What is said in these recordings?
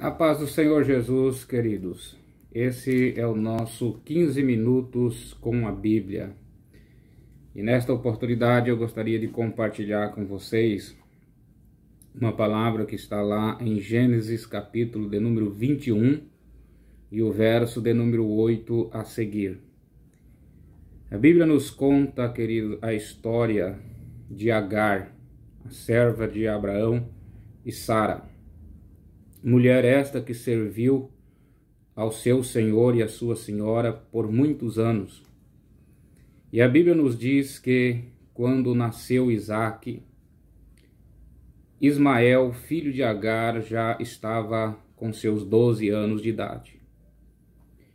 A paz do Senhor Jesus, queridos. Esse é o nosso 15 minutos com a Bíblia. E nesta oportunidade eu gostaria de compartilhar com vocês uma palavra que está lá em Gênesis capítulo de número 21 e o verso de número 8 a seguir. A Bíblia nos conta, querido, a história de Agar, a serva de Abraão e Sara. Mulher esta que serviu ao seu senhor e à sua senhora por muitos anos. E a Bíblia nos diz que quando nasceu Isaque, Ismael, filho de Agar, já estava com seus 12 anos de idade.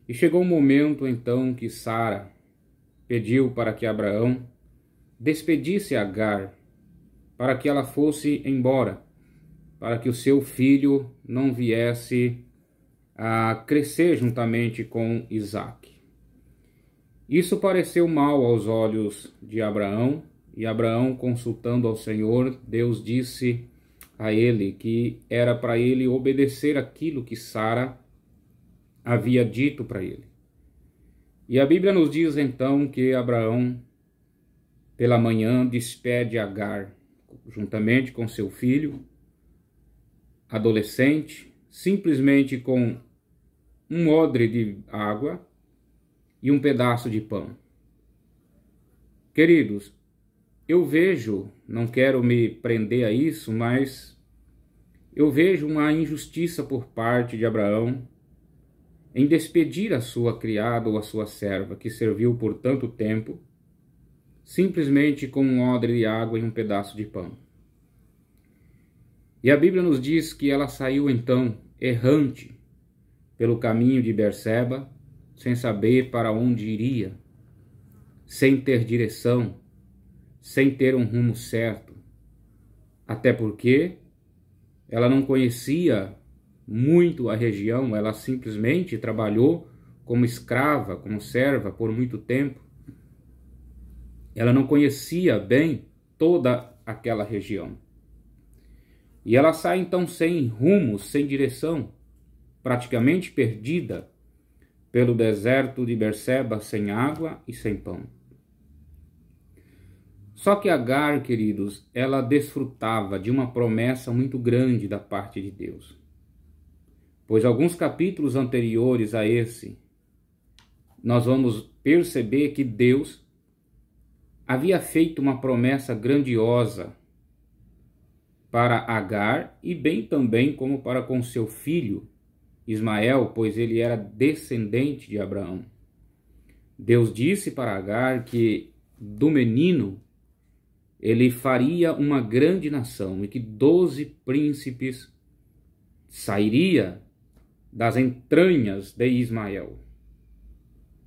E chegou um momento então que Sara pediu para que Abraão despedisse Agar, para que ela fosse embora, para que o seu filho não viesse a crescer juntamente com Isaque. Isso pareceu mal aos olhos de Abraão, e Abraão, consultando ao Senhor, Deus disse a ele que era para ele obedecer aquilo que Sara havia dito para ele. E a Bíblia nos diz então que Abraão, pela manhã, despede Agar, juntamente com seu filho, adolescente, simplesmente com um odre de água e um pedaço de pão. Queridos, eu vejo, não quero me prender a isso, mas eu vejo uma injustiça por parte de Abraão em despedir a sua criada ou a sua serva, que serviu por tanto tempo, simplesmente com um odre de água e um pedaço de pão. E a Bíblia nos diz que ela saiu então errante pelo caminho de Berseba, sem saber para onde iria, sem ter direção, sem ter um rumo certo. Até porque ela não conhecia muito a região, ela simplesmente trabalhou como escrava, como serva por muito tempo. Ela não conhecia bem toda aquela região. E ela sai então sem rumo, sem direção, praticamente perdida pelo deserto de Berseba, sem água e sem pão. Só que Agar, queridos, ela desfrutava de uma promessa muito grande da parte de Deus. Pois alguns capítulos anteriores a esse, nós vamos perceber que Deus havia feito uma promessa grandiosa para Agar e bem também como para com seu filho Ismael, pois ele era descendente de Abraão. Deus disse para Agar que do menino ele faria uma grande nação e que 12 príncipes sairia das entranhas de Ismael.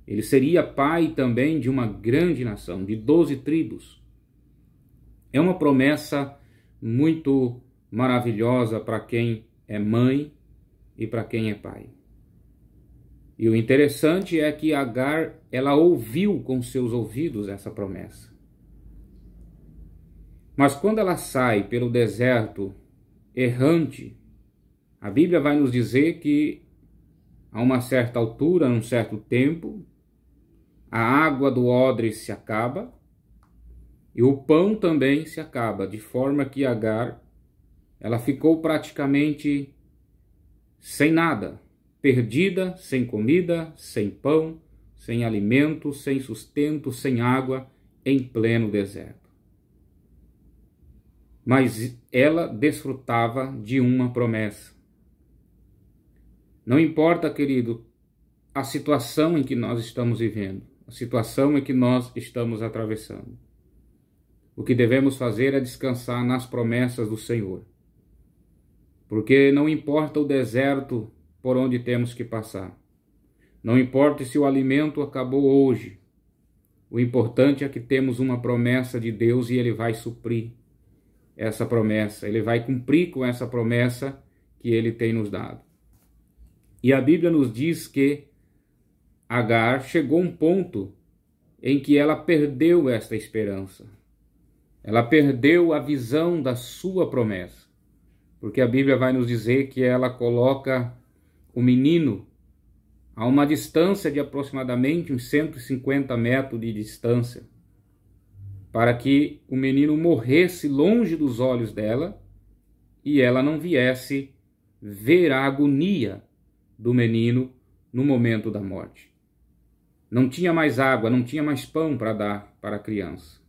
Ele seria pai também de uma grande nação, de 12 tribos. É uma promessa muito maravilhosa para quem é mãe e para quem é pai. E o interessante é que Agar, ela ouviu com seus ouvidos essa promessa. Mas quando ela sai pelo deserto errante, a Bíblia vai nos dizer que a uma certa altura, num certo tempo, a água do odre se acaba e o pão também se acaba, de forma que Agar, ela ficou praticamente sem nada, perdida, sem comida, sem pão, sem alimento, sem sustento, sem água, em pleno deserto. Mas ela desfrutava de uma promessa. Não importa, querido, a situação em que nós estamos vivendo, a situação em que nós estamos atravessando. O que devemos fazer é descansar nas promessas do Senhor. Porque não importa o deserto por onde temos que passar. Não importa se o alimento acabou hoje. O importante é que temos uma promessa de Deus e Ele vai suprir essa promessa. Ele vai cumprir com essa promessa que Ele tem nos dado. E a Bíblia nos diz que Agar chegou a um ponto em que ela perdeu esta esperança. Ela perdeu a visão da sua promessa. porque a Bíblia vai nos dizer que ela coloca o menino a uma distância de aproximadamente uns 150 metros de distância, para que o menino morresse longe dos olhos dela e ela não viesse ver a agonia do menino no momento da morte. Não tinha mais água, não tinha mais pão para dar para a criança.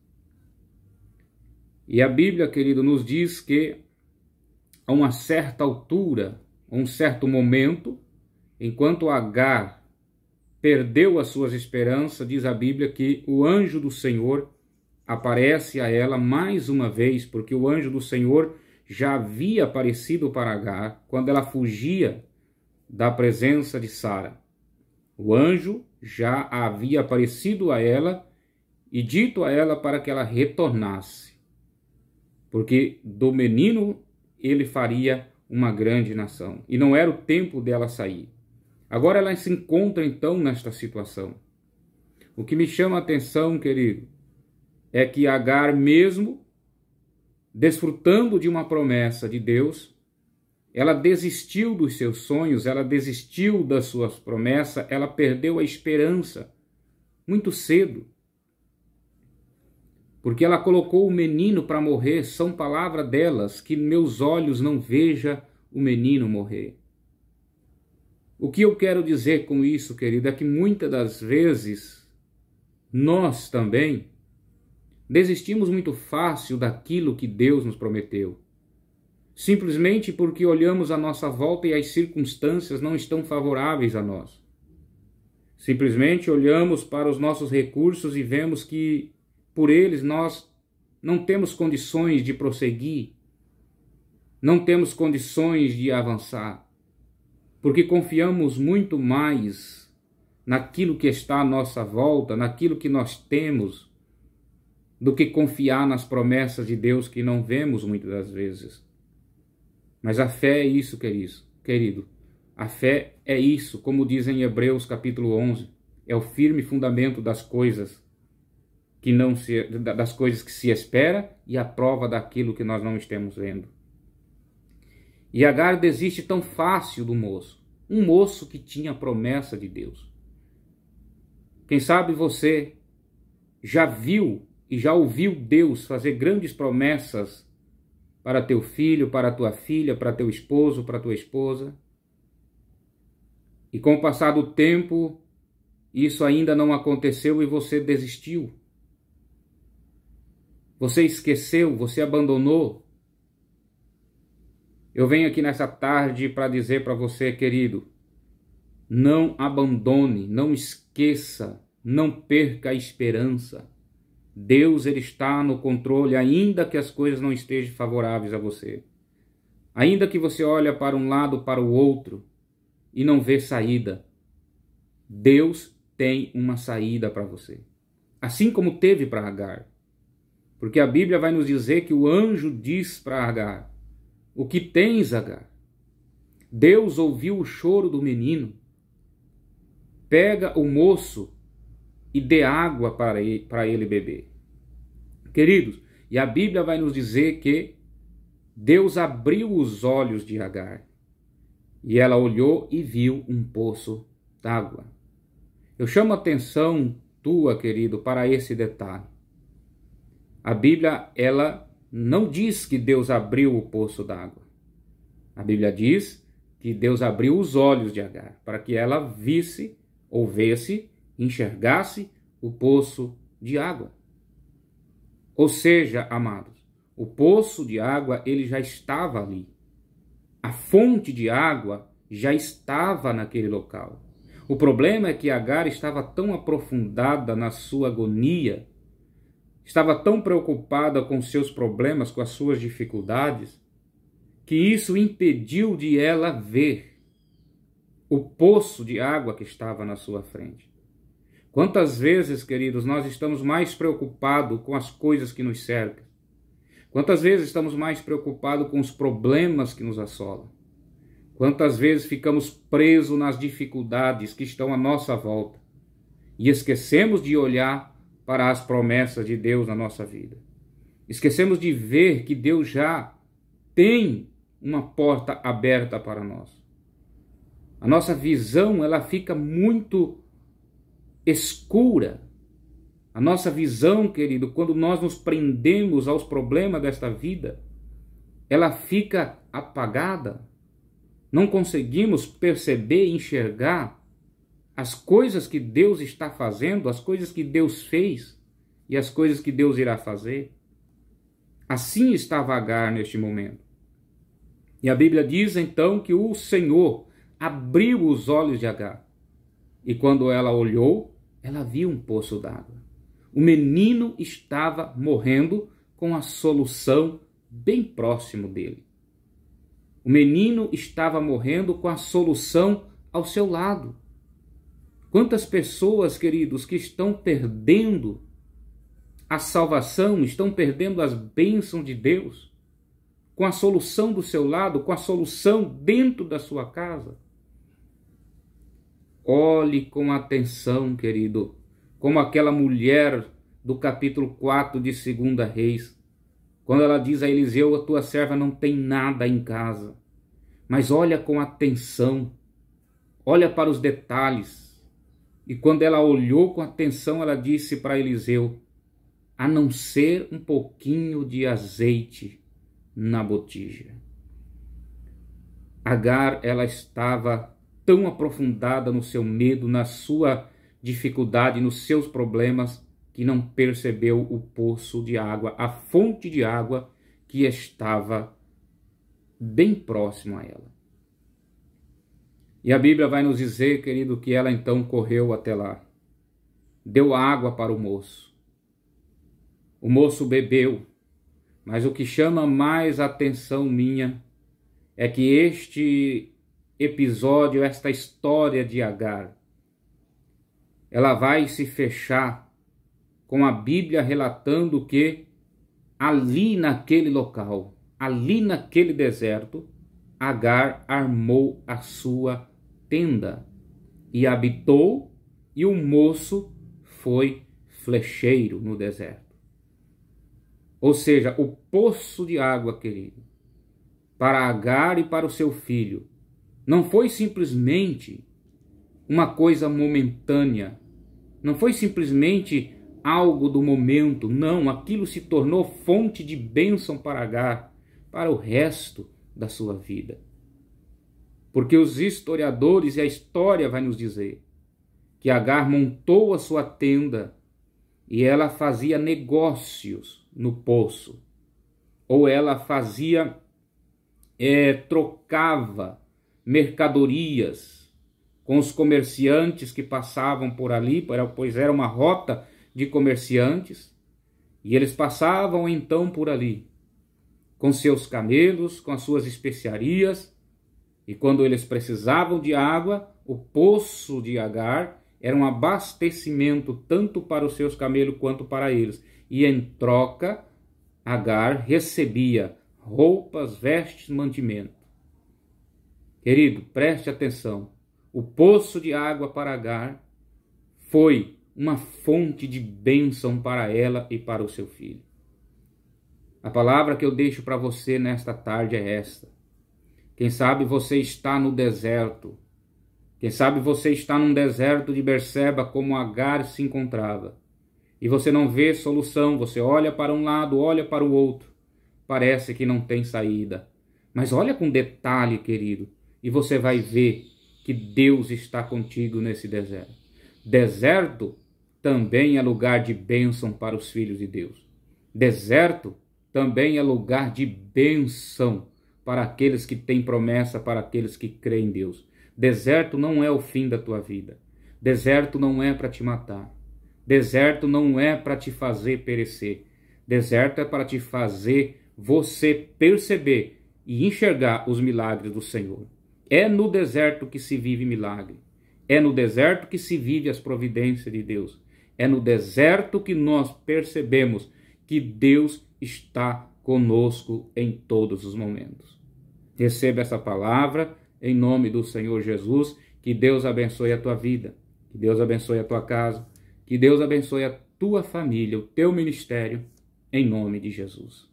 E a Bíblia, querido, nos diz que a uma certa altura, a um certo momento, enquanto Agar perdeu as suas esperanças, diz a Bíblia que o anjo do Senhor aparece a ela mais uma vez, porque o anjo do Senhor já havia aparecido para Agar quando ela fugia da presença de Sara. O anjo já havia aparecido a ela e dito a ela para que ela retornasse, porque do menino ele faria uma grande nação. E não era o tempo dela sair. Agora ela se encontra então nesta situação. O que me chama a atenção, querido, é que Agar, mesmo desfrutando de uma promessa de Deus, ela desistiu dos seus sonhos, ela desistiu das suas promessas, ela perdeu a esperança muito cedo. Porque ela colocou o menino para morrer, são palavras delas, que meus olhos não vejam o menino morrer. O que eu quero dizer com isso, querido, é que muitas das vezes nós também desistimos muito fácil daquilo que Deus nos prometeu. Simplesmente porque olhamos à nossa volta e as circunstâncias não estão favoráveis a nós. Simplesmente olhamos para os nossos recursos e vemos que por eles nós não temos condições de prosseguir, não temos condições de avançar, porque confiamos muito mais naquilo que está à nossa volta, naquilo que nós temos, do que confiar nas promessas de Deus que não vemos muitas das vezes. Mas a fé é isso, querido. A fé é isso, como diz em Hebreus capítulo 11, é o firme fundamento das coisas das coisas que se espera e a prova daquilo que nós não estamos vendo. E Agar desiste tão fácil do moço, um moço que tinha a promessa de Deus. Quem sabe você já viu e já ouviu Deus fazer grandes promessas para teu filho, para tua filha, para teu esposo, para tua esposa. E com o passar do tempo, isso ainda não aconteceu e você desistiu. Você esqueceu, você abandonou. Eu venho aqui nessa tarde para dizer para você, querido, não abandone, não esqueça, não perca a esperança. Deus, ele está no controle, ainda que as coisas não estejam favoráveis a você. Ainda que você olhe para um lado, para o outro, e não vê saída. Deus tem uma saída para você. Assim como teve para Agar. Porque a Bíblia vai nos dizer que o anjo diz para Agar: o que tens, Agar? Deus ouviu o choro do menino. Pega o moço e dê água para ele beber. Queridos, e a Bíblia vai nos dizer que Deus abriu os olhos de Agar. E ela olhou e viu um poço d'água. Eu chamo a atenção tua, querido, para esse detalhe. A Bíblia, ela não diz que Deus abriu o poço d'água. A Bíblia diz que Deus abriu os olhos de Agar, para que ela visse, ouvisse, enxergasse o poço de água. Ou seja, amados, o poço de água, ele já estava ali. A fonte de água já estava naquele local. O problema é que Agar estava tão aprofundada na sua agonia, estava tão preocupada com seus problemas, com as suas dificuldades, que isso impediu de ela ver o poço de água que estava na sua frente. Quantas vezes, queridos, nós estamos mais preocupados com as coisas que nos cercam? Quantas vezes estamos mais preocupados com os problemas que nos assolam? Quantas vezes ficamos presos nas dificuldades que estão à nossa volta e esquecemos de olhar para as promessas de Deus na nossa vida? Esquecemos de ver que Deus já tem uma porta aberta para nós. A nossa visão, ela fica muito escura. A nossa visão, querido, quando nós nos prendemos aos problemas desta vida, ela fica apagada. Não conseguimos perceber e enxergar as coisas que Deus está fazendo, as coisas que Deus fez e as coisas que Deus irá fazer. Assim estava Agar neste momento. E a Bíblia diz então que o Senhor abriu os olhos de Agar. E quando ela olhou, ela viu um poço d'água. O menino estava morrendo com a solução bem próximo dele. O menino estava morrendo com a solução ao seu lado. Quantas pessoas, queridos, que estão perdendo a salvação, estão perdendo as bênçãos de Deus, com a solução do seu lado, com a solução dentro da sua casa. Olhe com atenção, querido, como aquela mulher do capítulo 4 de 2 Reis, quando ela diz a Eliseu: a tua serva não tem nada em casa. Mas olha com atenção, olha para os detalhes. E quando ela olhou com atenção, ela disse para Eliseu: a não ser um pouquinho de azeite na botija. Agar, ela estava tão aprofundada no seu medo, na sua dificuldade, nos seus problemas, que não percebeu o poço de água, a fonte de água que estava bem próximo a ela. E a Bíblia vai nos dizer, querido, que ela então correu até lá, deu água para o moço. O moço bebeu, mas o que chama mais a atenção minha é que este episódio, esta história de Agar, ela vai se fechar com a Bíblia relatando que ali naquele local, ali naquele deserto, Agar armou a sua tenda e habitou, e o moço foi flecheiro no deserto. Ou seja, o poço de água, querido, para Agar e para o seu filho, não foi simplesmente uma coisa momentânea, não foi simplesmente algo do momento, não, aquilo se tornou fonte de bênção para Agar, para o resto da sua vida. Porque os historiadores e a história vai nos dizer que Agar montou a sua tenda e ela fazia negócios no poço, ou ela trocava mercadorias com os comerciantes que passavam por ali, pois era uma rota de comerciantes, e eles passavam então por ali com seus camelos, com as suas especiarias, e quando eles precisavam de água, o poço de Agar era um abastecimento tanto para os seus camelos quanto para eles. E em troca, Agar recebia roupas, vestes, mantimento. Querido, preste atenção. O poço de água para Agar foi uma fonte de bênção para ela e para o seu filho. A palavra que eu deixo para você nesta tarde é esta. Quem sabe você está no deserto. Quem sabe você está num deserto de Berseba como Agar se encontrava. E você não vê solução, você olha para um lado, olha para o outro. Parece que não tem saída. Mas olha com detalhe, querido, e você vai ver que Deus está contigo nesse deserto. Deserto também é lugar de bênção para os filhos de Deus. Deserto também é lugar de bênção para aqueles que têm promessa, para aqueles que creem em Deus. Deserto não é o fim da tua vida. Deserto não é para te matar. Deserto não é para te fazer perecer. Deserto é para te fazer você perceber e enxergar os milagres do Senhor. É no deserto que se vive milagre. É no deserto que se vive as providências de Deus. É no deserto que nós percebemos que Deus está conosco em todos os momentos. Receba essa palavra em nome do Senhor Jesus. Que Deus abençoe a tua vida. Que Deus abençoe a tua casa. Que Deus abençoe a tua família, o teu ministério, em nome de Jesus.